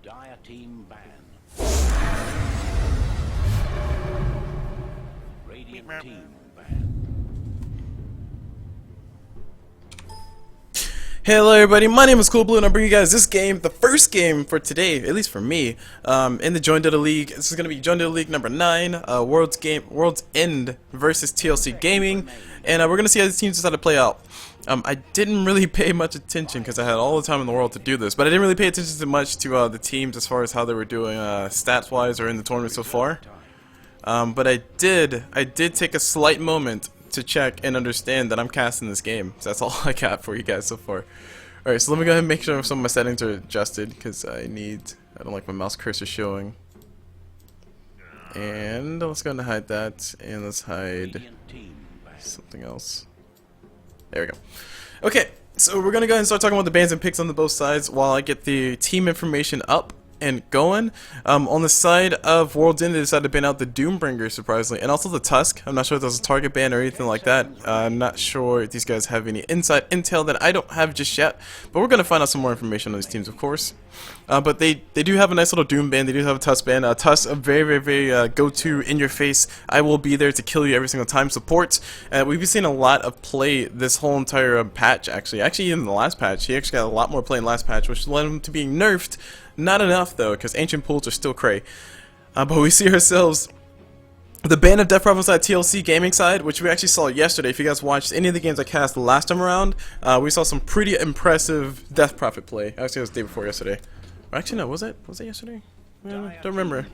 Dire team ban. Radiant team ban. Hello everybody, my name is CulBlu and I'm bringing you guys this game, the first game for today, at least for me, in the JoinDota League. This is going to be JoinDota League number 9, World's End versus TLC Gaming, and we're going to see how the teams decide to play out. I didn't really pay much attention because I had all the time in the world to do this, but I didn't really pay attention too much to the teams as far as how they were doing stats-wise or in the tournament so far. But I did take a slight moment to check and understand that I'm casting this game. So that's all I got for you guys so far. Alright, so let me go ahead and make sure some of my settings are adjusted because I don't like my mouse cursor showing. And let's go ahead and hide that, and let's hide something else. There we go. Okay, so we're gonna go ahead and start talking about the bans and picks on the both sides while I get the team information up and going. On the side of World's End, they decided to ban out the Doombringer, surprisingly, and also the Tusk. I'm not sure if there's a target ban or anything like that. I'm not sure if these guys have any inside intel that I don't have just yet, but we're going to find out some more information on these teams, of course. But they do have a nice little Doom ban. They do have a Tusk ban. Tusk, a very go-to, in-your-face, I will be there to kill you every single time support. We've been seeing a lot of play this whole entire patch, actually. Actually, in the last patch, he actually got a lot more play in the last patch, which led him to being nerfed. Not enough, though, because ancient pools are still cray. But we see ourselves the ban of Death Prophet side, TLC Gaming side, which we actually saw yesterday. If you guys watched any of the games I cast last time around, we saw some pretty impressive Death Prophet play. Actually, it was the day before yesterday. Or actually, no, was it yesterday? Don't remember.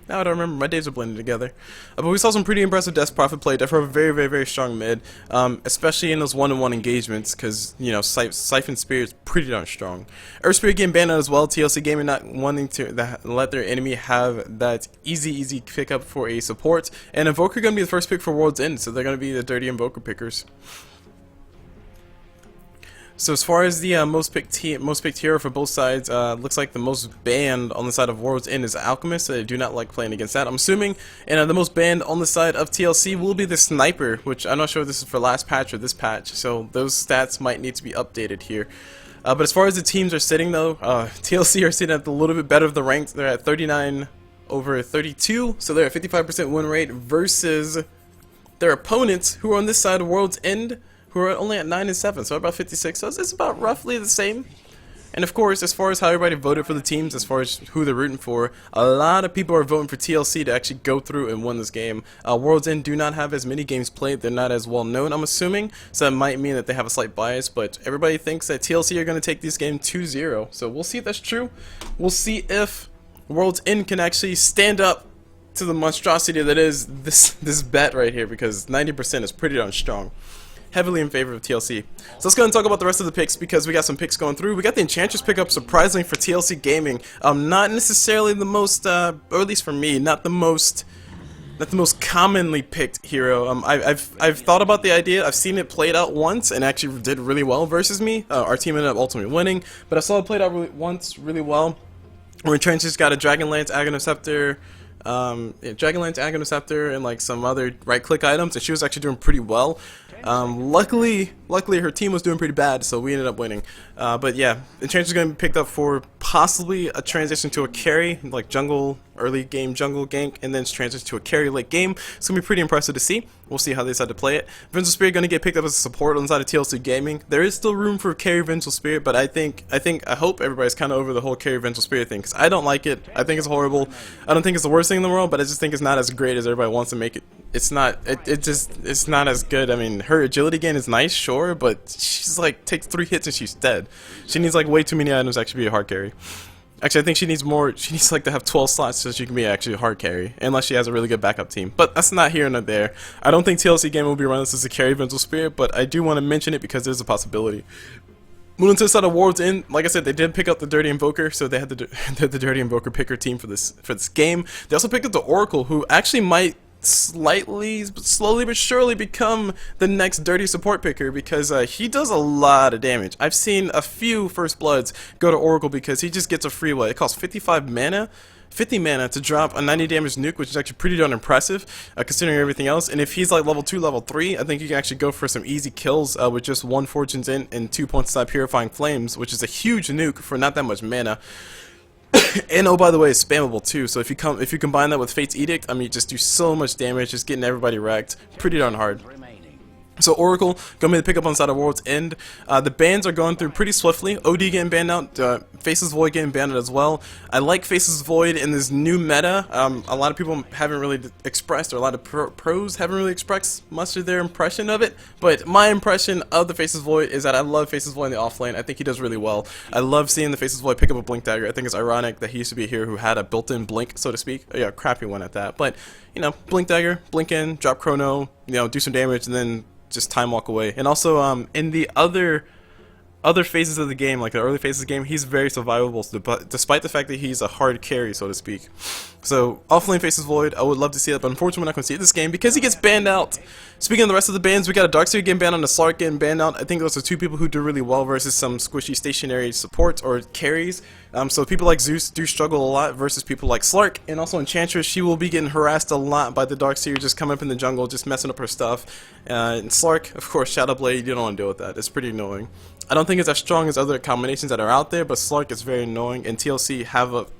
Now I don't remember. My days are blending together. But we saw some pretty impressive Death Prophet play. Death Prophet very strong mid, especially in those one-on-one engagements, because you know Siphon Spirit's pretty darn strong. Earth Spirit getting banned out as well. TLC Gaming not wanting to let their enemy have that easy pickup for a support, and Invoker gonna be the first pick for World's End, so they're gonna be the dirty Invoker pickers. So as far as the most picked hero for both sides, looks like the most banned on the side of World's End is Alchemist. So I do not like playing against that, I'm assuming. And the most banned on the side of TLC will be the Sniper, which I'm not sure if this is for last patch or this patch. So those stats might need to be updated here. But as far as the teams are sitting though, TLC are sitting at a little bit better of the ranks. They're at 39 over 32, so they're at 55% win rate versus their opponents who are on this side of World's End, who are only at 9 and 7, so about 56, so it's about roughly the same. And of course, as far as how everybody voted for the teams, as far as who they're rooting for, a lot of people are voting for TLC to actually go through and win this game. World's End do not have as many games played, they're not as well known, I'm assuming, so that might mean that they have a slight bias, but everybody thinks that TLC are going to take this game 2-0, so we'll see if that's true. We'll see if World's End can actually stand up to the monstrosity that is this bet right here, because 90% is pretty darn strong. Heavily in favor of TLC. So let's go ahead and talk about the rest of the picks, because we got some picks going through. We got the Enchantress pickup, surprisingly, for TLC Gaming. Not necessarily the most, or at least for me, not the most commonly picked hero. I've thought about the idea. I've seen it played out once and actually did really well versus me. Our team ended up ultimately winning, but I saw it played out once really well. Where Enchantress got a Dragonlance, Aghanoscepter, Dragonlance, Aghanoscepter, and like some other right-click items, and she was actually doing pretty well. Luckily her team was doing pretty bad, so we ended up winning. But yeah, Enchantress is going to be picked up for possibly a transition to a carry, like jungle, early game jungle gank, and then transition to a carry late game. It's going to be pretty impressive to see. We'll see how they decide to play it. Vengeful Spirit going to get picked up as a support on the side of TLC Gaming. There is still room for carry Vengeful Spirit, but I hope everybody's kind of over the whole carry Vengeful Spirit thing, because I don't like it. I think it's horrible. I don't think it's the worst thing in the world, but I just think it's not as great as everybody wants to make it. It's not. It's not as good. I mean, her agility gain is nice, sure, but she's like takes 3 hits and she's dead. She needs like way too many items to actually be a hard carry. Actually, I think she needs more. She needs like to have 12 slots so she can be actually a hard carry, unless she has a really good backup team. But that's not here nor there. I don't think TLC Gaming will be running this as a carry Vengeful Spirit, but I do want to mention it because there's a possibility. Moving to the side of World's End, like I said, they did pick up the Dirty Invoker, so they had the Dirty Invoker picker team for this game. They also picked up the Oracle, who actually might slowly but surely become the next dirty support picker, because he does a lot of damage. I've seen a few First Bloods go to Oracle because he just gets a free way. It costs 50 mana to drop a 90 damage nuke, which is actually pretty darn impressive considering everything else. And if he's like level 2, level 3, I think you can actually go for some easy kills with just 1 Fortune's in and 2 points inside Purifying Flames, which is a huge nuke for not that much mana. And oh, by the way, it's spammable too. So if you combine that with Fate's Edict, I mean, just do so much damage, just getting everybody wrecked. Pretty darn hard. remaining. So Oracle gonna be the pickup on the side of World's End. The bans are going through pretty swiftly. OD getting banned out, Faces Void getting banned out as well. I like Faces Void in this new meta. A lot of people haven't really expressed, or a lot of pros haven't really expressed much of their impression of it. But my impression of the Faces Void is that I love Faces Void in the offlane. I think he does really well. I love seeing the Faces Void pick up a Blink Dagger. I think it's ironic that he used to be a hero who had a built-in blink, so to speak. Yeah, crappy one at that. But you know, Blink Dagger, blink in, drop chrono, you know, do some damage, and then just time walk away. And also in the other phases of the game, like the early phases of the game, he's very survivable, despite the fact that he's a hard carry, so to speak. So offlane Faces Void, I would love to see that, but unfortunately we're not going to see it this game because he gets banned out. Speaking of the rest of the bans, we got a Darkseer getting banned out and a Slark getting banned out. I think those are two people who do really well versus some squishy stationary supports or carries. So people like Zeus do struggle a lot versus people like Slark. And also Enchantress, she will be getting harassed a lot by the Darkseer just coming up in the jungle, just messing up her stuff. And Slark, of course, Shadow Blade, you don't want to deal with that. It's pretty annoying. I don't think it's as strong as other combinations that are out there, but Slark is very annoying, and TLC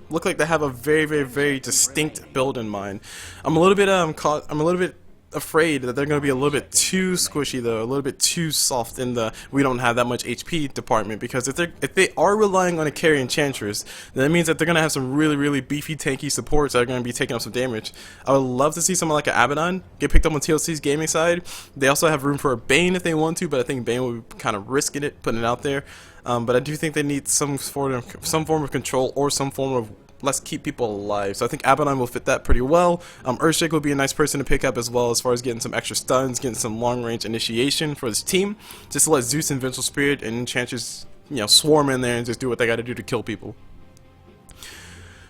look like they have a very distinct build in mind. I'm a little bit afraid that they're going to be a little bit too squishy though, a little bit too soft in the we don't have that much HP department, because if they are relying on a carry Enchantress, then that means that they're going to have some really beefy tanky supports that are going to be taking up some damage. I would love to see someone like an Abaddon get picked up on TLC's gaming side. They also have room for a Bane if they want to, but I think Bane will be kind of risking it, putting it out there. But I do think they need some form of control or some form of let's keep people alive. So I think Abaddon will fit that pretty well. Earthshake will be a nice person to pick up as well, as far as getting some extra stuns, getting some long range initiation for this team, just to let Zeus and Vengeful Spirit and Enchantress, you know, swarm in there and just do what they got to do to kill people.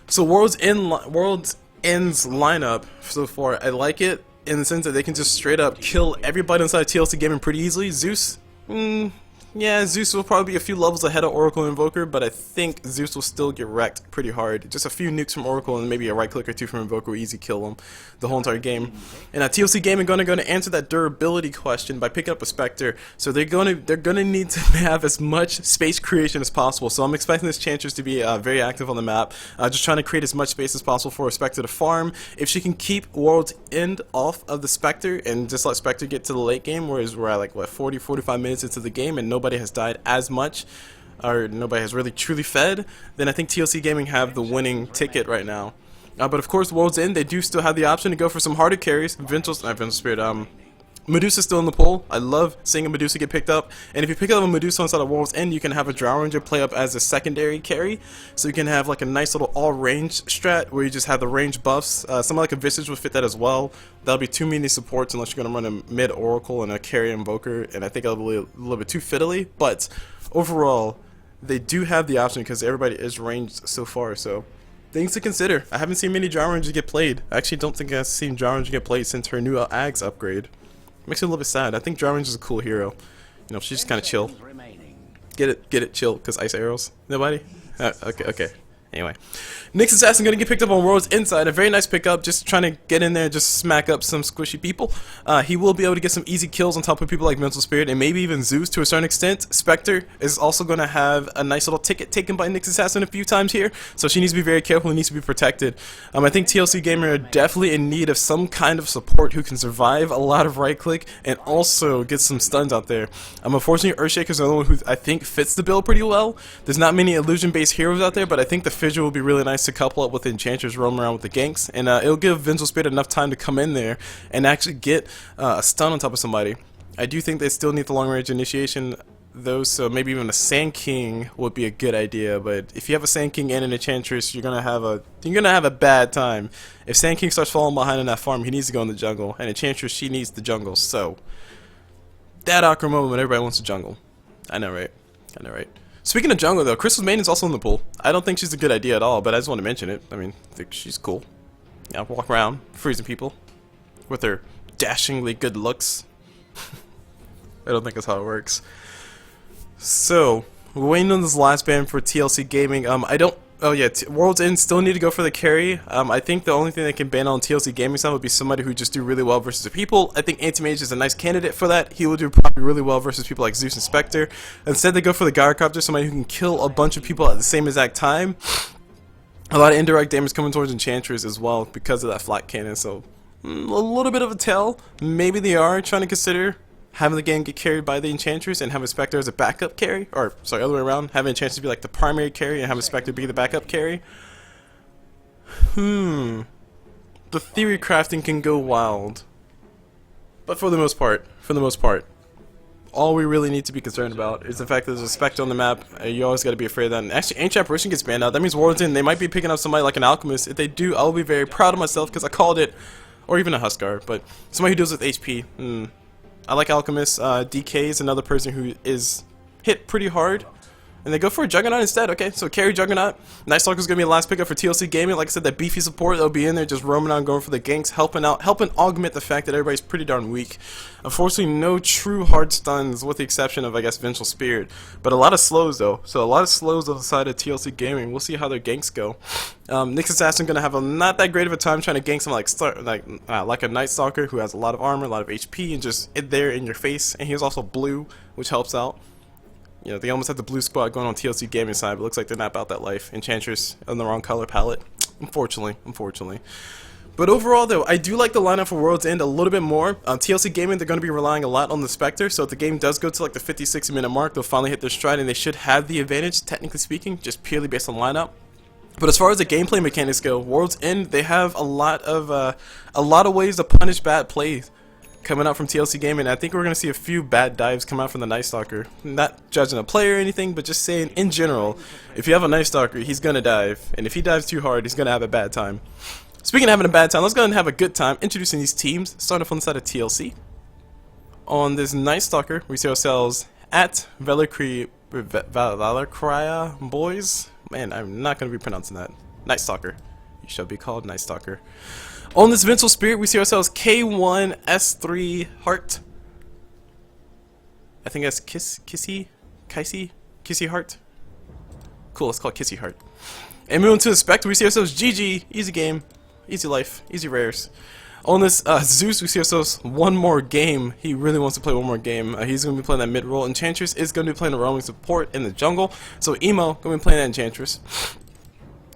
So World's End's lineup so far, I like it in the sense that they can just straight up kill everybody inside of TLC Gaming pretty easily. Zeus, yeah, Zeus will probably be a few levels ahead of Oracle and Invoker, but I think Zeus will still get wrecked pretty hard. Just a few nukes from Oracle and maybe a right click or two from Invoker will easy kill him the whole entire game. And TLC Gaming going to answer that durability question by picking up a Spectre. So they're gonna need to have as much space creation as possible. So I'm expecting this Enchantress to be very active on the map, just trying to create as much space as possible for a Spectre to farm. If she can keep World's End off of the Spectre and just let Spectre get to the late game, whereas we're at like what 40-45 minutes into the game and nobody has died as much, or nobody has really truly fed, then I think TLC Gaming have the winning ticket right now. But of course, World's End, they do still have the option to go for some harder carries. Medusa's still in the pool. I love seeing a Medusa get picked up. And if you pick up a Medusa inside of World's End, you can have a Drow Ranger play up as a secondary carry. So you can have like a nice little all-range strat where you just have the range buffs. Someone like a Visage would fit that as well. That'll be too many supports unless you're going to run a mid-Oracle and a carry Invoker. And I think that'll be a little bit too fiddly. But overall, they do have the option because everybody is ranged so far. So things to consider. I haven't seen many Drow Rangers get played. I actually don't think I've seen Drow Ranger get played since her new Ags upgrade. Makes me a little bit sad. I think Drow Ranger's a cool hero. You know, she's just kind of chill. Get it, chill, because ice arrows. Nobody? Okay. Anyway, Nyx Assassin going to get picked up on World's Inside. A very nice pickup, just trying to get in there and just smack up some squishy people. He will be able to get some easy kills on top of people like Mental Spirit and maybe even Zeus to a certain extent. Spectre is also going to have a nice little ticket taken by Nyx Assassin a few times here, so she needs to be very careful and needs to be protected. I think TLC Gamer are definitely in need of some kind of support who can survive a lot of right click and also get some stuns out there. Unfortunately, Earthshake is the only one who I think fits the bill pretty well. There's not many illusion based heroes out there, but I think the Fissure will be really nice to couple up with Enchantress roam around with the ganks, and it'll give Vengeful Spirit enough time to come in there and actually get a stun on top of somebody. I do think they still need the long range initiation though, so maybe even a Sand King would be a good idea. But if you have a Sand King and an Enchantress, you're gonna have a bad time. If Sand King starts falling behind in that farm, he needs to go in the jungle, and Enchantress, she needs the jungle. So that awkward moment when everybody wants the jungle. I know, right? Speaking of jungle, though, Crystal's main is also in the pool. I don't think she's a good idea at all, but I just want to mention it. I mean, I think she's cool. Yeah, walk around, freezing people with her dashingly good looks. I don't think that's how it works. So, we're waiting on this last ban for TLC Gaming. Oh yeah, World's End still need to go for the carry. I think the only thing they can ban on TLC Gaming side would be somebody who just do really well versus the people. I think Anti-Mage is a nice candidate for that. He will do probably really well versus people like Zeus and Spectre. Instead, they go for the Gyrocopter, somebody who can kill a bunch of people at the same exact time. A lot of indirect damage coming towards Enchantress as well because of that flat cannon, so a little bit of a tell. Maybe they are trying to consider having the game get carried by the Enchantress and having Spectre as a backup carry, or sorry, other way around, having Enchantress be like the primary carry and having Spectre be the backup carry. The theory crafting can go wild, but for the most part, all we really need to be concerned about is the fact that there's a Spectre on the map. You always got to be afraid of that. And actually, Ancient Apparition gets banned out. That means Warden, they might be picking up somebody like an Alchemist. If they do, I'll be very proud of myself because I called it, or even a Huskar, but somebody who deals with HP. I like Alchemist. DK is another person who is hit pretty hard. And they go for a Juggernaut instead. Okay, so carry Juggernaut. Night Stalker's gonna be the last pickup for TLC Gaming. Like I said, that beefy support, they'll be in there just roaming out, going for the ganks, helping out, helping augment the fact that everybody's pretty darn weak. Unfortunately, no true hard stuns, with the exception of, I guess, Vengeful Spirit. But a lot of slows though. So a lot of slows on the side of TLC Gaming. We'll see how their ganks go. Nyx Assassin gonna have not that great of a time trying to gank someone like a Night Stalker who has a lot of armor, a lot of HP, and just there in your face. And he's also blue, which helps out. You know, they almost have the blue squad going on TLC Gaming side, but looks like they're not about that life. Enchantress on the wrong color palette, unfortunately. But overall, though, I do like the lineup for World's End a little bit more. TLC Gaming, they're going to be relying a lot on the Spectre, so if the game does go to like the 50-60 minute mark, they'll finally hit their stride, and they should have the advantage, technically speaking, just purely based on lineup. But as far as the gameplay mechanics go, World's End, they have a lot of ways to punish bad plays coming out from TLC Gaming. I think we're going to see a few bad dives come out from the Night Stalker. Not judging a player or anything, but just saying in general, if you have a Night Stalker, he's going to dive. And if he dives too hard, he's going to have a bad time. Speaking of having a bad time, let's go ahead and have a good time introducing these teams, starting off on the side of TLC. On this Night Stalker, we see ourselves at Valkyria Boys. Man, I'm not going to be pronouncing that. Night Stalker. You shall be called Night Stalker. On this Vengeful Spirit, we see ourselves K1 S3 Heart. I think that's Kissy Heart. Cool, let's call it Kissy Heart. And moving to the Spectre, we see ourselves GG, easy game, easy life, easy rares. On this Zeus, we see ourselves one more game. He really wants to play one more game. He's going to be playing that mid role. Enchantress is going to be playing the roaming support in the jungle. So Emo going to be playing that Enchantress.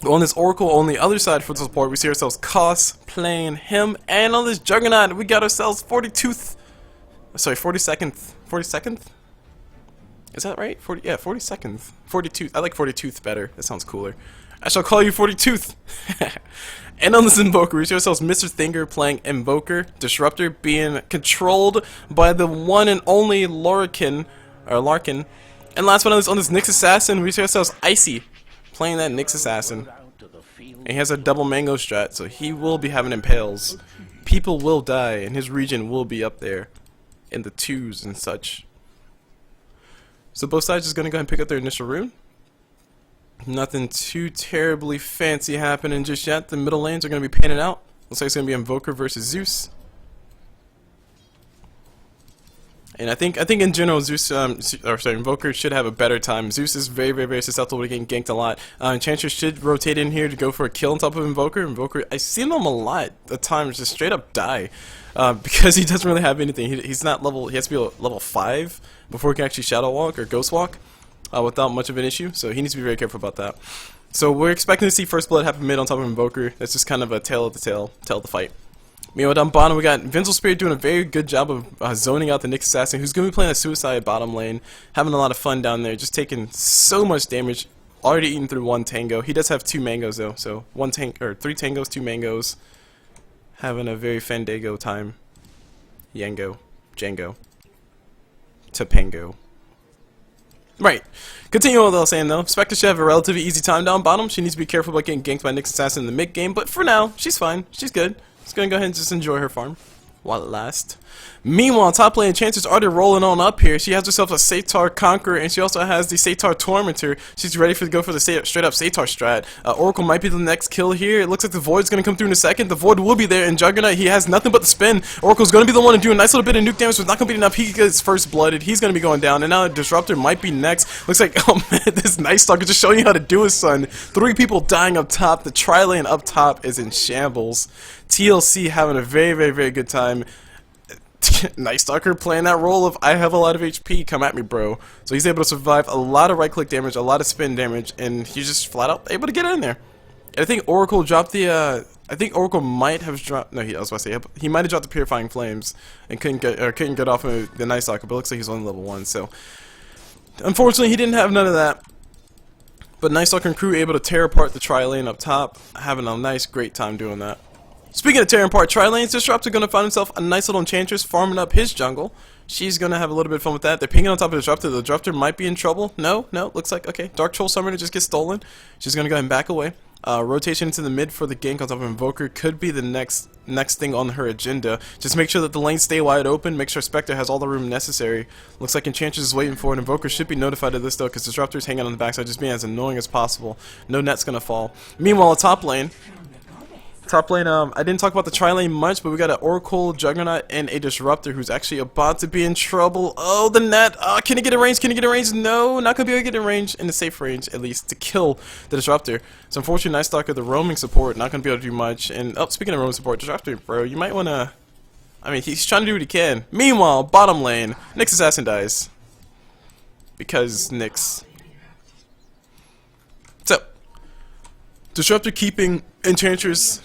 On this Oracle, on the other side for the support, we see ourselves Koss playing him. And on this Juggernaut, we got ourselves 42nd. Is that right? 42nd. 42th. I like 42th better. That sounds cooler. I shall call you 42th. And on this Invoker, we see ourselves Mr. Thinger playing Invoker. Disruptor being controlled by the one and only Larkin. And last but not least, on this Nyx Assassin, we see ourselves Icy playing that Nyx Assassin. And he has a double mango strat, so he will be having impales. People will die, and his region will be up there in the 2s and such. So both sides just going to go ahead and pick up their initial rune. Nothing too terribly fancy happening just yet. The middle lanes are going to be panning out. Looks like it's going to be Invoker versus Zeus. And I think in general, Invoker should have a better time. Zeus is very susceptible to getting ganked a lot. Enchantress should rotate in here to go for a kill on top of Invoker. I've seen him a lot at times just straight up die. Because he doesn't really have anything. He's not level, he has to be level 5 before he can actually Shadow Walk or Ghost Walk without much of an issue. So he needs to be very careful about that. So we're expecting to see First Blood happen mid on top of Invoker. That's just kind of a tail of the fight. Meanwhile, down bottom, we got Vengeful Spirit doing a very good job of zoning out the Nyx Assassin, who's going to be playing a Suicide bottom lane, having a lot of fun down there, just taking so much damage, already eaten through one Tango. He does have 2 mangoes, though, so 3 Tangos, 2 mangoes, having a very Fandango time. Yango, Django, Topango. Right. Continue with what I was saying, though. Spectre should have a relatively easy time down bottom. She needs to be careful about getting ganked by Nyx Assassin in the mid game, but for now, she's fine. She's good. Just gonna go ahead and just enjoy her farm while it lasts. Meanwhile, top lane Enchantress already rolling on up here. She has herself a Satar Conqueror, and she also has the Satar Tormentor. She's ready to go for the straight up Satar strat. Oracle might be the next kill here. It looks like the Void's going to come through in a second. The Void will be there, and Juggernaut, he has nothing but the spin. Oracle's going to be the one to do a nice little bit of nuke damage, but it's not going to be enough. He gets first blooded. He's going to be going down, and now the Disruptor might be next. Looks like, oh man, this Night Stalker just showing you how to do it, son. 3 people dying up top. The tri-lane up top is in shambles. TLC having a very good time. Night Stalker playing that role of I have a lot of HP, come at me, bro. So he's able to survive a lot of right click damage, a lot of spin damage, and he's just flat out able to get in there. I think Oracle dropped the. I think Oracle might have dropped. No, I was about to say he might have dropped the Purifying Flames and couldn't get off of the Night Stalker. But it looks like he's only level 1. So unfortunately, he didn't have none of that. But Night Stalker and crew able to tear apart the tri lane up top, having a nice, great time doing that. Speaking of tearing apart tri lanes, Disruptor gonna find himself a nice little Enchantress farming up his jungle. She's gonna have a little bit of fun with that. They're pinging on top of the Disruptor. The Disruptor might be in trouble. No, looks like okay. Dark Troll Summoner just gets stolen. She's gonna go ahead and back away. Rotation into the mid for the gank on top of Invoker could be the next thing on her agenda. Just make sure that the lanes stay wide open. Make sure Spectre has all the room necessary. Looks like Enchantress is waiting for it. Invoker should be notified of this though, because Disruptor's hanging on the backside, just being as annoying as possible. No net's gonna fall. Meanwhile, top lane. I didn't talk about the tri-lane much, but we got an Oracle, Juggernaut, and a Disruptor who's actually about to be in trouble. Oh, the net! Can he get in range? Can he get in range? No, not gonna be able to get in range, in the safe range, at least, to kill the Disruptor. So unfortunately, Night Stalker, the roaming support, not gonna be able to do much. And, speaking of roaming support, Disruptor, bro, you might wanna... I mean, he's trying to do what he can. Meanwhile, bottom lane, Nyx Assassin dies. Because Nyx. So, Disruptor keeping Enchantress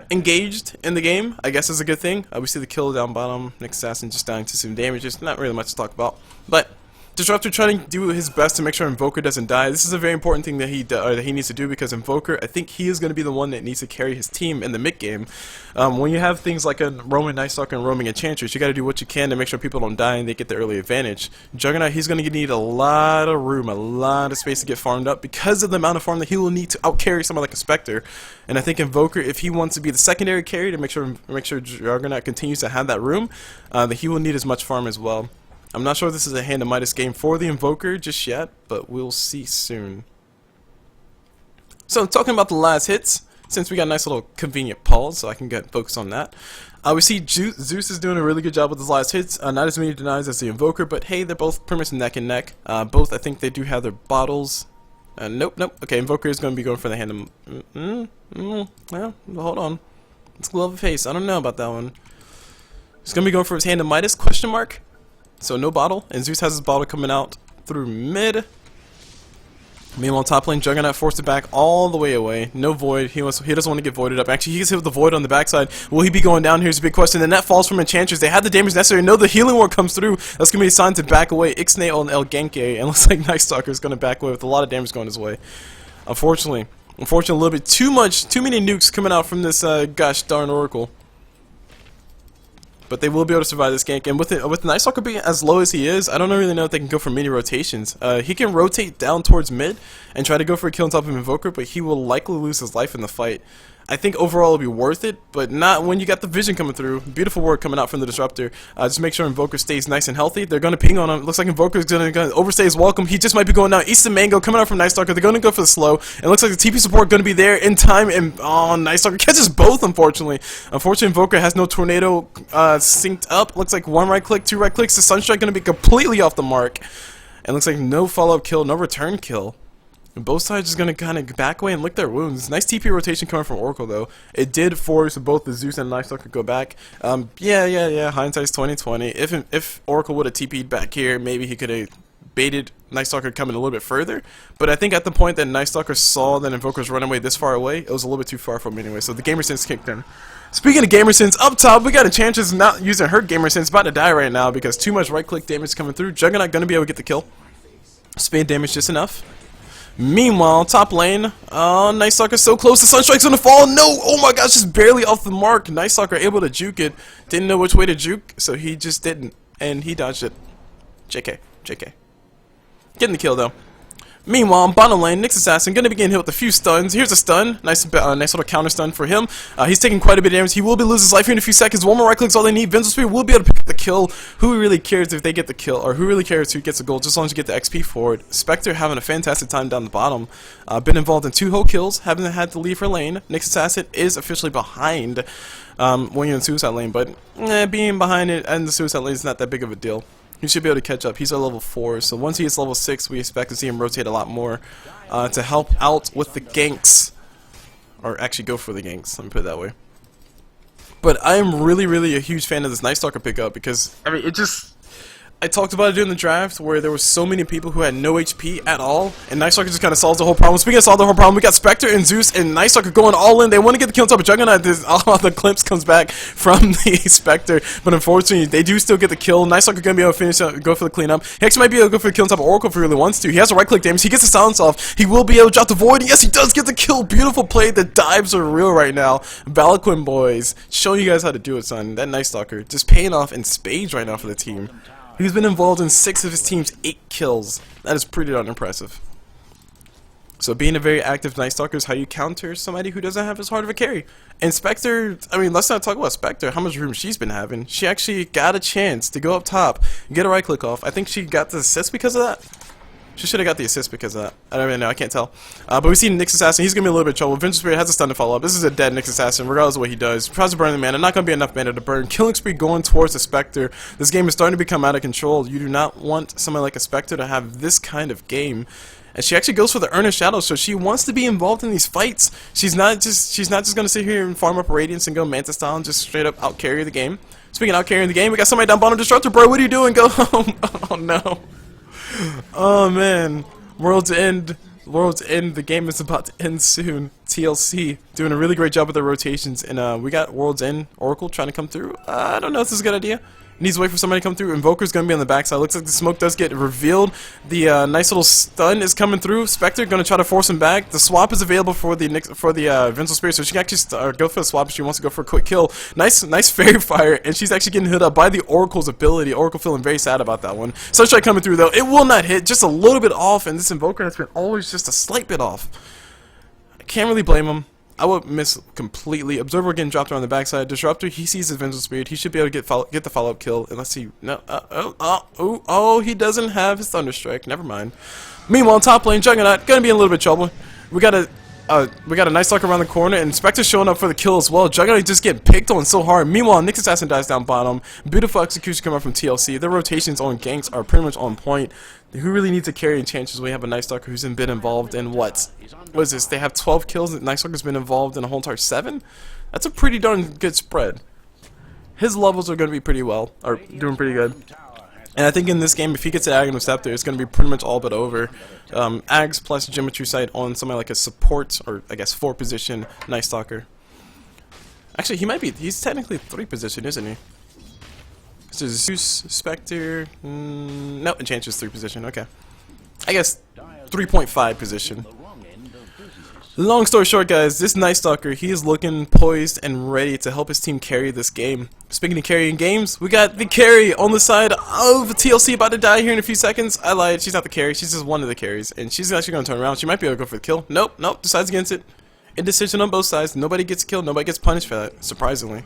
engaged in the game, I guess is a good thing. We see the kill down bottom, Nyx Assassin just dying to some damage. Just not really much to talk about. But Disruptor trying to do his best to make sure Invoker doesn't die. This is a very important thing that he needs to do, because Invoker, I think he is going to be the one that needs to carry his team in the mid game. When you have things like a roaming Night Stalker and roaming Enchantress, you got to do what you can to make sure people don't die and they get the early advantage. Juggernaut, he's going to need a lot of room, a lot of space to get farmed up because of the amount of farm that he will need to outcarry someone like a Spectre. And I think Invoker, if he wants to be the secondary carry to make sure Juggernaut continues to have that room, that he will need as much farm as well. I'm not sure if this is a Hand of Midas game for the Invoker just yet, but we'll see soon. So, talking about the last hits, since we got a nice little convenient pause, so I can get focused on that. We see Zeus is doing a really good job with his last hits. Not as many denies as the Invoker, but hey, they're both pretty much neck and neck. Both, I think they do have their bottles. Nope. Okay, Invoker is going to be going for the Hand of... well, hold on. It's Glove of Haste. I don't know about that one. He's going to be going for his Hand of Midas, question mark. So no bottle, and Zeus has his bottle coming out through mid. Meanwhile, top lane, Juggernaut forced it back all the way away. No void. He doesn't want to get voided up. Actually, he gets hit with the void on the backside. Will he be going down? Here's a big question. The net falls from Enchantress. They had the damage necessary. No, the healing ward comes through. That's gonna be a sign to back away. Ixnay on El Genke, and looks like Night Stalker is gonna back away with a lot of damage going his way. Unfortunately, a little bit too many nukes coming out from this gosh darn Oracle. But they will be able to survive this gank, and with Night Stalker being as low as he is, I don't really know if they can go for many rotations. He can rotate down towards mid and try to go for a kill on top of Invoker, but he will likely lose his life in the fight. I think overall it'll be worth it, but not when you got the vision coming through. Beautiful work coming out from the Disruptor. Just make sure Invoker stays nice and healthy. They're going to ping on him. Looks like Invoker's going to overstay his welcome. He just might be going down. Easton Mango coming out from Night Stalker. They're going to go for the slow. And it looks like the TP support going to be there in time. And oh, Night Stalker catches both, unfortunately. Unfortunately, Invoker has no tornado synced up. Looks like one right click, two right clicks. The Sunstrike going to be completely off the mark. And looks like no follow-up kill, no return kill. And both sides just gonna kind of back away and lick their wounds. Nice TP rotation coming from Oracle though. It did force both the Zeus and Night Stalker to go back. Yeah. Hindsight's 2020. If Oracle would have TP'd back here, maybe he could have baited Night Stalker coming a little bit further. But I think at the point that Night Stalker saw that Invoker's running away this far away, it was a little bit too far from him anyway. So the Gamer Sense kicked in. Speaking of Gamer Sense, up top we got Enchantress not using her Gamer Sense, about to die right now because too much right click damage coming through. Juggernaut gonna be able to get the kill. Spin damage just enough. Meanwhile, top lane, Night Stalker so close, the Sunstrike's gonna fall, no, oh my gosh, just barely off the mark. Night Stalker able to juke it, didn't know which way to juke, so he just didn't, and he dodged it. JK. Getting the kill though. Meanwhile, bottom lane, Nyx Assassin gonna be getting hit with a few stuns. Here's a stun, nice little counter stun for him. He's taking quite a bit of damage. He will be losing his life here in a few seconds. One more right click's all they need. Vinzel Spear will be able to pick up the kill. Who really cares if they get the kill, or who really cares who gets the goal, just as long as you get the XP for it. Spectre having a fantastic time down the bottom. Been involved in 2 whole kills, haven't had to leave her lane. Nyx Assassin is officially behind when you're in Suicide Lane, but being behind it and the Suicide Lane is not that big of a deal. He should be able to catch up. He's at level 4, so once he hits level 6, we expect to see him rotate a lot more to help out with the ganks. Or actually go for the ganks, let me put it that way. But I am really a huge fan of this Night Stalker pickup because, I mean, I talked about it during the draft where there were so many people who had no HP at all, and Night Stalker just kind of solves the whole problem. Speaking of solve the whole problem, we got Spectre and Zeus and Night Stalker going all in. They want to get the kill on top of Juggernaut. All the clips comes back from the Spectre, but unfortunately they do still get the kill. Night Stalker gonna be able to finish go for the cleanup. He actually might be able to go for the kill on top of Oracle if he really wants to. He has a right click damage. He gets the silence off. He will be able to drop the void. And yes, he does get the kill. Beautiful play. The dives are real right now. Balaquin boys, showing you guys how to do it, son. That Night Stalker just paying off in spades right now for the team. He's been involved in 6 of his team's 8 kills. That is pretty darn impressive. So being a very active Night Stalker is how you counter somebody who doesn't have as hard of a carry. And Spectre, I mean, let's not talk about Spectre, how much room she's been having. She actually got a chance to go up top, get a right click off. I think she got the assist because of that. She should have got the assist because of that. I don't really know, I can't tell. But we see Nyx Assassin, he's going to be a little bit of trouble. Venture Spirit has a stun to follow up. This is a dead Nyx Assassin, regardless of what he does. Tries to burn the mana, not going to be enough mana to burn. Killing spree going towards the Spectre. This game is starting to become out of control. You do not want someone like a Spectre to have this kind of game. And she actually goes for the Earnest Shadow, so she wants to be involved in these fights. She's not just going to sit here and farm up Radiance and go Manta style and just straight up out carry the game. Speaking of out carrying the game, we got somebody down bottom. Disruptor, bro, what are you doing? Go home. Oh no. Oh man. World's End, the game is about to end soon. TLC, doing a really great job with the rotations, and we got World's End, Oracle trying to come through. I don't know if this is a good idea. Needs to wait for somebody to come through. Invoker's going to be on the backside. Looks like the smoke does get revealed. The nice little stun is coming through. Spectre going to try to force him back. The swap is available for the Vengeful Spirit, so she can actually go for the swap if she wants to go for a quick kill. Nice Fairy Fire, and she's actually getting hit up by the Oracle's ability. Oracle feeling very sad about that one. Sunstrike coming through, though. It will not hit. Just a little bit off, and this Invoker has been always just a slight bit off. I can't really blame him. I would miss completely. Observer getting dropped around the backside. Disruptor, he sees his Vengeful Spirit. He should be able to get the follow-up kill. Unless he... No. He doesn't have his Thunderstrike. Never mind. Meanwhile, top lane, Juggernaut, gonna be in a little bit of trouble. We got a Night Stalker around the corner, and Spectre showing up for the kill as well. Juggernaut just getting picked on so hard. Meanwhile, Nyx Assassin dies down bottom. Beautiful execution coming from TLC. Their rotations on ganks are pretty much on point. Who really needs to carry in chances? We have a Night Stalker who's been involved in what is this? They have 12 kills. Night Stalker's been involved in a whole entire 7. That's a pretty darn good spread. His levels are going to be pretty well, or doing pretty good. And I think in this game, if he gets an Aghanim Scepter, it's going to be pretty much all but over. Ags plus Geometry Sight on somebody like a support, or I guess 4 position Night Stalker. Actually, he's technically 3 position, isn't he? So Zeus, Spectre, no, Enchantress 3 position, okay. I guess 3.5 position. Long story short, guys, this Night Stalker, he is looking poised and ready to help his team carry this game. Speaking of carrying games, we got the carry on the side of TLC about to die here in a few seconds. I lied, she's not the carry, she's just one of the carries. And she's actually going to turn around. She might be able to go for the kill. Nope, decides against it. Indecision on both sides. Nobody gets killed, nobody gets punished for that, surprisingly.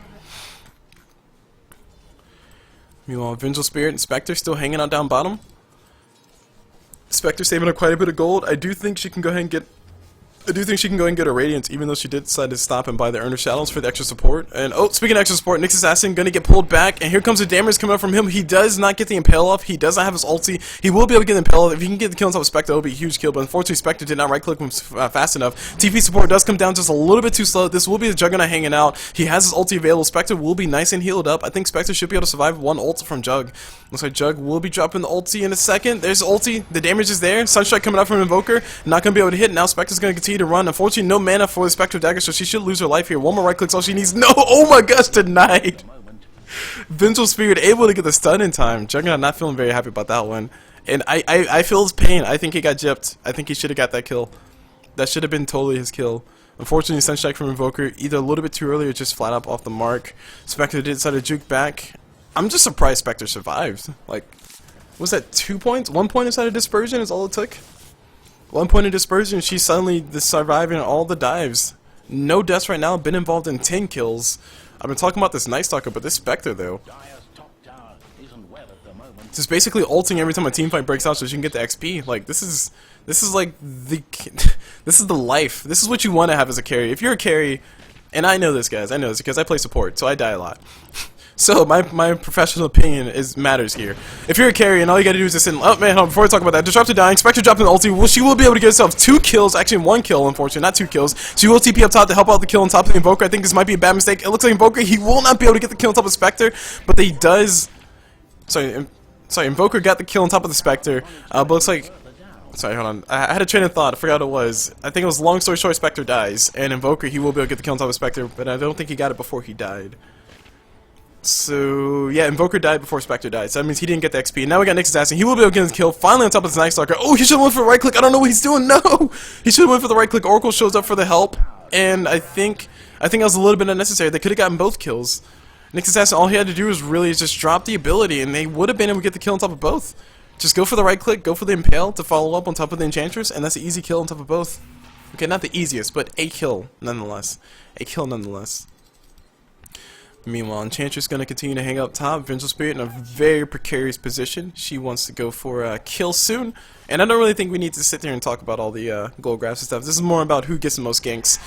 Meanwhile, Vengeful Spirit and Spectre still hanging out down bottom. Spectre saving up quite a bit of gold. I do think she can go ahead and get a Radiance, even though she did decide to stop and buy the Earner Shadows for the extra support. And oh, speaking of extra support, Nyx Assassin gonna get pulled back, and here comes the damage coming up from him. He does not get the Impale off. He does not have his ulti. He will be able to get the Impale off. If he can get the kill on top of Spectre, it'll be a huge kill. But unfortunately, Spectre did not right click him fast enough. TP support does come down just a little bit too slow. This will be the Juggernaut hanging out. He has his ulti available. Spectre will be nice and healed up. I think Spectre should be able to survive one ult from Jug. Looks like Jug will be dropping the ulti in a second. There's ulti. The damage is there. Sunstrike coming out from Invoker. Not gonna be able to hit. Now Spectre's gonna continue to run. Unfortunately, no mana for the Spectre Dagger, so she should lose her life here. One more right click's all she needs. No! Oh my gosh, denied! Vengeful Spirit able to get the stun in time. Juggernaut not feeling very happy about that one. And I feel his pain. I think he got gypped. I think he should have got that kill. That should have been totally his kill. Unfortunately, Sunstrike from Invoker either a little bit too early or just flat up off the mark. Spectre did decide to juke back. I'm just surprised Spectre survived. Like, was that 2 points? 1 point inside of Dispersion is all it took? 1 point of Dispersion, she's suddenly surviving all the dives. No deaths right now, been involved in 10 kills. I've been talking about this Night Stalker, but this Spectre though. Just basically ulting every time a team fight breaks out so she can get the XP. Like, this is like the this is the life. This is what you want to have as a carry. If you're a carry, and I know this, guys, I know this because I play support, so I die a lot. So my professional opinion matters here. If you're a carry and all you gotta do is just sit. Oh man, hold on, before we talk about that, Disruptor dying, Spectre dropping the ulti. Well, she will be able to get herself 2 kills, actually 1 kill, unfortunately, not 2 kills. She will TP up top to help out the kill on top of the Invoker. I think this might be a bad mistake. It looks like Invoker, he will not be able to get the kill on top of Spectre, but he does. Sorry, Sorry, Invoker got the kill on top of the Spectre, but looks like... Sorry, hold on. I had a train of thought. I forgot what it was. I think it was, long story short, Spectre dies, and Invoker, he will be able to get the kill on top of Spectre, but I don't think he got it before he died. So, yeah, Invoker died before Spectre died, so that means he didn't get the XP. Now we got Nick's Assassin. He will be able to get his kill, finally on top of the Night Stalker. Oh, he should have went for the right click. I don't know what he's doing. No! He should have went for the right click. Oracle shows up for the help, and I think that was a little bit unnecessary. They could have gotten both kills. Nick's Assassin, all he had to do was really just drop the ability, and they would have been able to get the kill on top of both. Just go for the right click, go for the Impale to follow up on top of the Enchantress, and that's an easy kill on top of both. Okay, not the easiest, but a kill nonetheless. A kill nonetheless. Meanwhile, Enchantress going to continue to hang up top. Vengeful Spirit in a very precarious position. She wants to go for a kill soon. And I don't really think we need to sit there and talk about all the gold graphs and stuff. This is more about who gets the most ganks.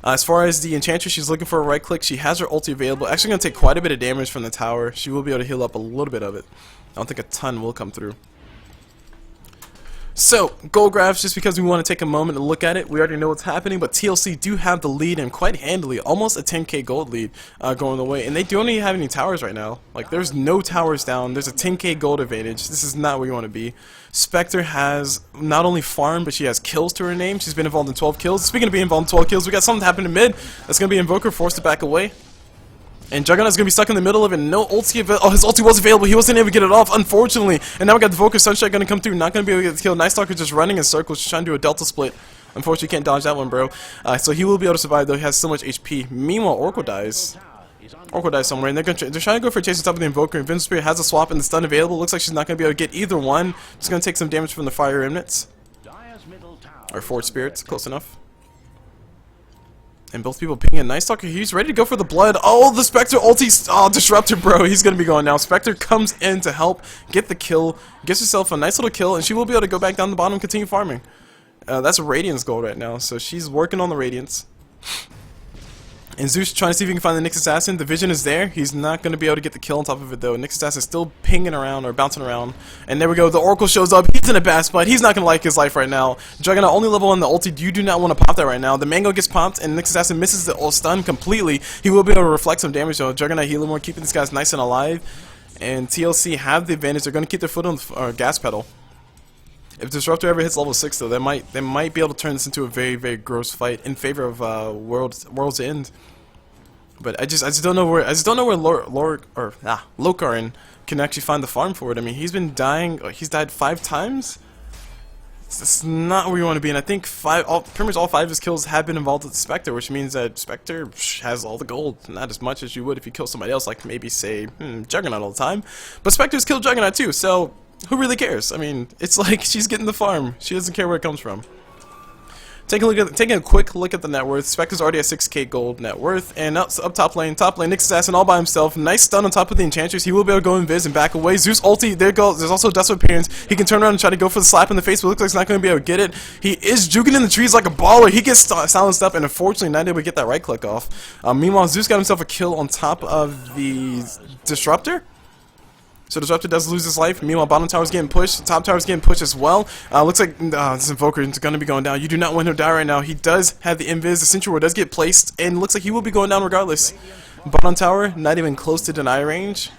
As far as the Enchantress, she's looking for a right click. She has her ulti available. Actually going to take quite a bit of damage from the tower. She will be able to heal up a little bit of it. I don't think a ton will come through. So, gold graphs, just because we want to take a moment to look at it, we already know what's happening, but TLC do have the lead, and quite handily, almost a 10k gold lead going the way, and they don't even have any towers right now. Like, there's no towers down, there's a 10k gold advantage. This is not where you want to be. Spectre has not only farm, but she has kills to her name. She's been involved in 12 kills. Speaking of being involved in 12 kills, we got something happening in mid. That's going to be Invoker forced to back away. And Juggernaut's gonna be stuck in the middle of it. No ulti available. Oh, his ulti was available. He wasn't able to get it off, unfortunately. And now we got the Invoker Sunshine gonna come through. Not gonna be able to get the kill. Night Stalker just running in circles, just trying to do a delta split. Unfortunately, can't dodge that one, bro. So he will be able to survive, though. He has so much HP. Meanwhile, Oracle dies. Oracle dies somewhere, and they're trying to go for a chase on top of the Invoker. And Vengeful Spirit has a swap and the stun available. Looks like she's not gonna be able to get either one. Just gonna take some damage from the Fire Remnants. Or Forge Spirits, close enough. And both people pinging Night Stalker. He's ready to go for the blood. Oh, the Spectre ulti. Oh, Disruptor, bro. He's going to be going now. Spectre comes in to help get the kill. Gets herself a nice little kill. And she will be able to go back down the bottom and continue farming. That's a Radiance goal right now. So she's working on the Radiance. And Zeus trying to see if he can find the Nyx Assassin. The vision is there. He's not going to be able to get the kill on top of it, though. Nyx Assassin is still pinging around or bouncing around. And there we go. The Oracle shows up. He's in a bad spot. He's not going to like his life right now. Juggernaut only level 1 the ulti. You do not want to pop that right now. The Mango gets popped, and Nyx Assassin misses the stun completely. He will be able to reflect some damage, though. Juggernaut healing more, keeping these guys nice and alive. And TLC have the advantage. They're going to keep their foot on the gas pedal. If Disruptor ever hits level 6, though, they might be able to turn this into a very, very gross fight in favor of World's End. But I just don't know where Lokarin can actually find the farm for it. I mean, he's been dying. He's died 5 times. That's not where you want to be. And I think pretty much all 5 of his kills have been involved with the Spectre, which means that Spectre has all the gold. Not as much as you would if you kill somebody else, like maybe say Juggernaut all the time. But Spectre's killed Juggernaut too, so who really cares? I mean, it's like she's getting the farm. She doesn't care where it comes from. Taking a quick look at the net worth. Spectre's already at 6k gold net worth, and up top lane, Nyx Assassin all by himself. Nice stun on top of the Enchantress. He will be able to go invis and back away. Zeus ulti, there goes. There's also Dust of Appearance. He can turn around and try to go for the slap in the face, but looks like he's not going to be able to get it. He is juking in the trees like a baller. He gets silenced up, and unfortunately not able to get that right click off. Meanwhile, Zeus got himself a kill on top of the Disruptor. So Disruptor does lose his life. Meanwhile, bottom tower's getting pushed. Top tower's getting pushed as well. Looks like this Invoker is going to be going down. You do not want him to die right now. He does have the invis. The Sentry Ward does get placed, and looks like he will be going down regardless. Bottom tower, not even close to deny range.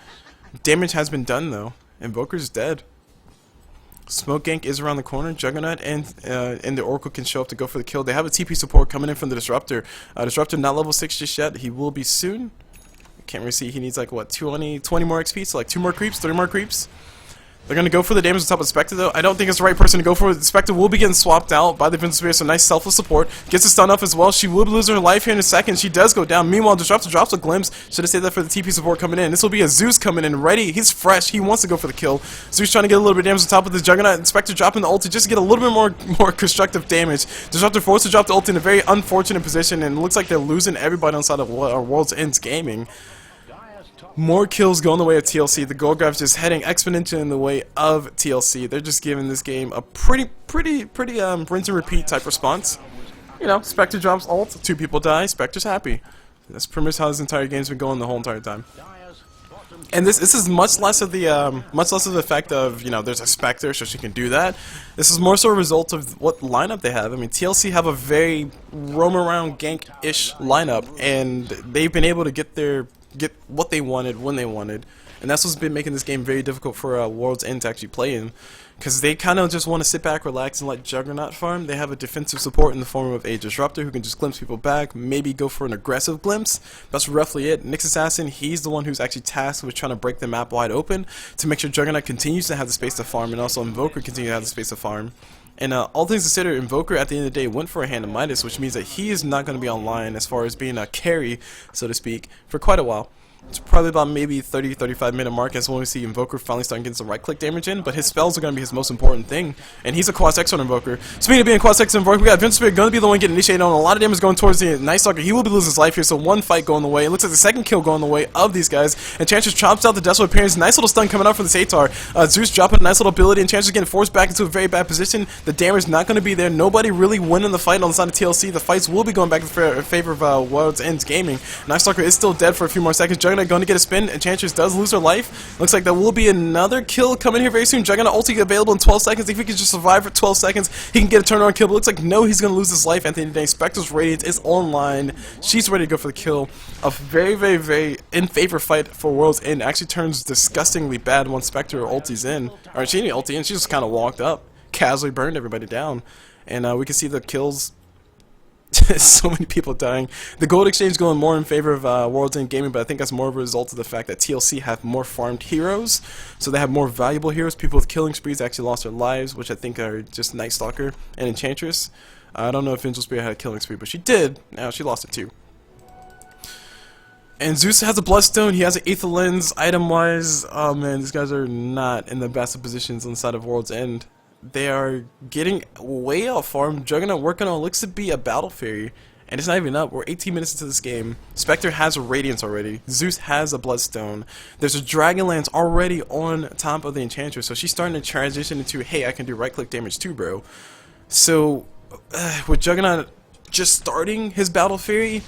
Damage has been done, though. Invoker's dead. Smoke gank is around the corner. Juggernaut and the Oracle can show up to go for the kill. They have a TP support coming in from the Disruptor. Disruptor not level 6 just yet. He will be soon. Can't really see. He needs like what, 20 more XP, so like 2 more creeps, 3 more creeps. They're gonna go for the damage on top of Spectre, though. I don't think it's the right person to go for it. The Spectre will be getting swapped out by the Vengeful Spirit, so nice selfless support. Gets a stun off as well. She will lose her life here in a second. She does go down. Meanwhile, Disruptor drops a glimpse. Should have saved that for the TP support coming in. This will be a Zeus coming in ready. He's fresh. He wants to go for the kill. Zeus trying to get a little bit of damage on top of the Juggernaut. And Spectre dropping the ulti just to get a little bit more constructive damage. Disruptor forced to drop the ulti in a very unfortunate position, and it looks like they're losing everybody outside of World's End Gaming. More kills going the way of TLC. The gold graph just heading exponentially in the way of TLC. They're just giving this game a pretty rinse and repeat type response. You know, Spectre drops ult, 2 people die, Spectre's happy. That's pretty much how this entire game's been going the whole entire time. And this is much less of the effect of, you know, there's a Spectre, so she can do that. This is more so a result of what lineup they have. I mean, TLC have a very roam around gank-ish lineup, and they've been able to get what they wanted when they wanted, And that's what's been making this game very difficult for World's End to actually play in. Because they kind of just want to sit back, relax, and let Juggernaut farm. They have a defensive support in the form of a Disruptor who can just glimpse people back, maybe go for an aggressive glimpse. That's roughly it. Nyx Assassin, he's the one who's actually tasked with trying to break the map wide open to make sure Juggernaut continues to have the space to farm, and also Invoker continues to have the space to farm. And all things considered, Invoker at the end of the day went for a hand of Midas, which means that he is not going to be online as far as being a carry, so to speak, for quite a while. It's probably about maybe 30-35 minute mark as when we see Invoker finally starting getting some right click damage in, but his spells are going to be his most important thing, and he's a Quad X on Invoker. Speaking of being a Quad X on Invoker, we got Vince Spirit going to be the one getting initiated on. A lot of damage going towards the Night Stalker. He will be losing his life here, so one fight going the way. It looks like the second kill going the way of these guys, and Chantress chops out the Desolate Appearance. Nice little stun coming out from the Satar. Zeus dropping a nice little ability, and Chantress getting forced back into a very bad position. The damage not going to be there. Nobody really winning the fight on the side of TLC. The fights will be going back in favor of World's End Gaming. Night Stalker is still dead for a few more seconds. Juggernaut going to get a spin, and Chantress does lose her life. Looks like there will be another kill coming here very soon. Juggernaut ulti available in 12 seconds. If he can just survive for 12 seconds, he can get a turnaround kill, but looks like no, he's going to lose his life at the end of the day. Spectre's Radiance is online. She's ready to go for the kill. A very in favor fight for World's End. Actually turns disgustingly bad once Spectre ulti's in. Or she didn't ulti in, she just kind of walked up, casually burned everybody down. And we can see the kills. So many people dying. The gold exchange going more in favor of World's End Gaming, but I think that's more of a result of the fact that TLC have more farmed heroes, so they have more valuable heroes. People with killing sprees actually lost their lives, which I think are just Night Stalker and Enchantress. I don't know if Angel Spear had a killing spree, but she did. Now she lost it too. And Zeus has a Bloodstone, he has an Aether Lens. Item-wise, oh man, these guys are not in the best of positions on the side of World's End. They are getting way out farm. Juggernaut working on looks to be a Battle Fairy, and it's not even up. We're 18 minutes into this game. Spectre has a Radiance already. Zeus has a Bloodstone. There's a Dragonlance already on top of the Enchantress, so she's starting to transition into, hey, I can do right click damage too, bro. So with Juggernaut just starting his Battle Fairy,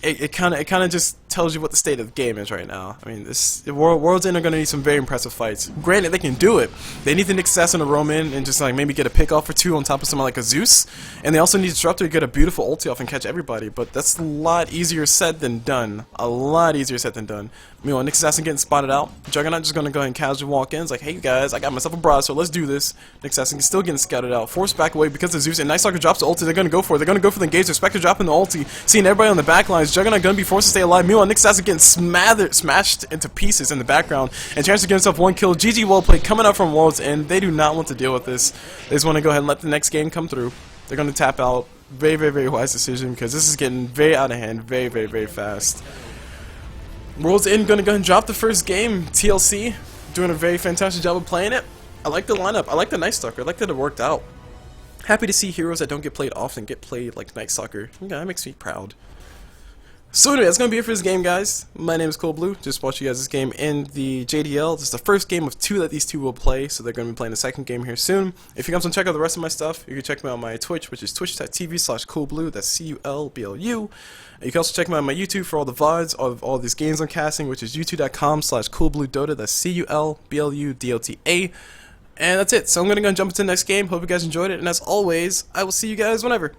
it kind of just tells you what the state of the game is right now. I mean, World's End are going to need some very impressive fights. Granted, they can do it. They need the Nyx Assassin to roam in and just like maybe get a pick off or two on top of someone like a Zeus. And they also need Disruptor to get a beautiful ulti off and catch everybody. But that's a lot easier said than done. A lot easier said than done. Meanwhile, Nyx Assassin getting spotted out. Juggernaut just going to go ahead and casually walk in. It's like, hey guys, I got myself a broad, so let's do this. Nyx Assassin still getting scouted out. Forced back away because of Zeus. And Night Stalker drops the ulti. They're going to go for it. They're going to go for the engage. Spectre dropping the ulti. Seeing everybody on the back lines. Juggernaut going to be forced to stay alive. Meanwhile, Nyx Assassin getting smashed into pieces in the background, and Chance to get himself one kill. GG well played coming up from World's End. They do not want to deal with this. They just want to go ahead and let the next game come through. They're going to tap out. Very wise decision, because this is getting very out of hand very fast. World's End going to go ahead and drop the first game. TLC doing a very fantastic job of playing it. I like the lineup. I like the Night Stalker. I like that it worked out. Happy to see heroes that don't get played often get played like Night Stalker. Yeah, that makes me proud. So anyway, that's going to be it for this game, guys. My name is CulBlu. Just watched you guys this game in the JDL. This is the first game of two that these two will play, so they're going to be playing the second game here soon. If you guys want to check out the rest of my stuff, you can check me out on my Twitch, which is twitch.tv/CulBlu. That's CulBlu. You can also check me out on my YouTube for all the VODs of all these games I'm casting, which is youtube.com/CulBluDota. That's CulBluDota. And that's it. So I'm going to go and jump into the next game. Hope you guys enjoyed it. And as always, I will see you guys whenever.